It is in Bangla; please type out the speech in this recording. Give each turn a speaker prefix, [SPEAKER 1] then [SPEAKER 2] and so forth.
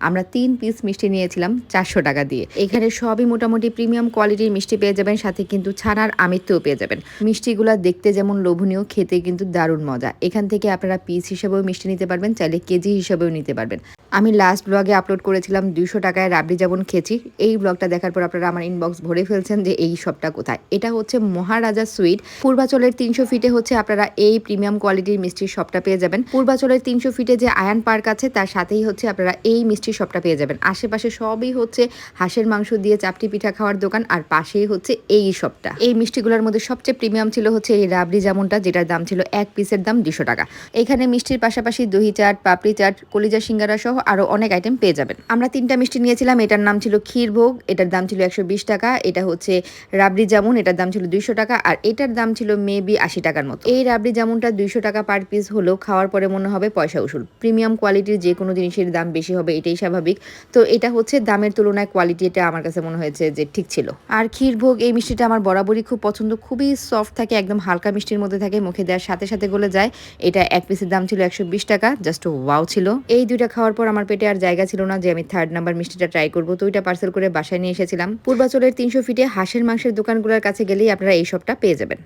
[SPEAKER 1] আমরা 3 পিস মিষ্টি নিয়েছিলাম 400 টাকা দিয়ে। এখানে সবই মোটামুটি প্রিমিয়াম কোয়ালিটির মিষ্টি পেয়ে যাবেন, সাথে কিন্তু ছানার আমিত্বও পেয়ে যাবেন। মিষ্টিগুলা দেখতে যেমন লোভনীয়, খেতে কিন্তু দারুণ মজা। এখান থেকে আপনারা পিস হিসেবেও মিষ্টি নিতে পারবেন, চাইলে কেজি হিসেবেও নিতে পারবেন। আমি লাস্ট ব্লগে আপলোড করেছিলাম 200 টাকায় রাবড়ি যেমন খেয়েছি। এই ব্লগটা দেখার পর আপনারা আমার ইনবক্স ভরে ফেলছেন যে এই শপটা কোথায়। এটা হচ্ছে মহারাজা সুইট, পূর্বাচলের 300 ফিটে হচ্ছে আপনারা এই প্রিমিয়াম কোয়ালিটির মিষ্টির শপটা পেয়ে যাবেন। পূর্বাচলের 300 ফিটে যে আয়ান পার্ক আছে তার সাথেই হচ্ছে আপনারা এই মিষ্টির শপটা পেয়ে যাবেন। আশেপাশে সবই হচ্ছে হাঁসের মাংস দিয়ে চাপটি পিঠা খাওয়ার দোকান, আর পাশেই হচ্ছে এই শপটা। এই মিষ্টিগুলোর মধ্যে সবচেয়ে প্রিমিয়াম ছিল হচ্ছে এই রাবড়ি যেমনটা, যেটার দাম ছিল এক পিসের দাম 200 টাকা। এখানে মিষ্টির পাশাপাশি দহি চাট, পাপড়ি চাট, কলিজা সিঙ্গারা সহ আরো অনেক আইটেম পেয়ে যাবেন। আমরা 3টা মিষ্টি নিয়েছিলাম। এটার নাম ছিল ক্ষীরভোগ, এটার দাম ছিল 120 টাকা। এটা হচ্ছে রাবড়ি জামুন, এটার দাম ছিল 200 টাকা। আর এটার দাম ছিল মেবি 80 টাকার মতো। এই রাবড়ি জামুনটা 200 টাকা পার পিস হলেও খাওয়ার পরে মনে হবে পয়সা উসুল। প্রিমিয়াম কোয়ালিটির যে কোনো জিনিসের দাম বেশি হবে, এটাই স্বাভাবিক। তো এটা হচ্ছে দামের তুলনায় কোয়ালিটি, এটা আমার কাছে মনে হয়েছে যে ঠিক ছিল। আর ক্ষীরভোগ এই মিষ্টিটা আমার বরাবরই খুব পছন্দ। খুবই সফট থাকে, একদম হালকা মিষ্টির মধ্যে থাকে, মুখে দেওয়ার সাথে সাথে গলে যায়। এটা এক পিসের দাম ছিল 120 টাকা। জাস্ট ওয়াও ছিল। এই দুইটা খাওয়ার পর আমার পেটে আর জায়গা ছিল না যে আমি 3rd নাম্বার মিষ্টিটা ট্রাই করবো। তো ওইটা পার্সেল করে বাসায় নিয়ে এসেছিলাম। পূর্বাচলের 300 ফিটে হাঁসের মাংসের দোকানগুলোর কাছে গেলেই আপনারা এই শপটা পেয়ে যাবেন।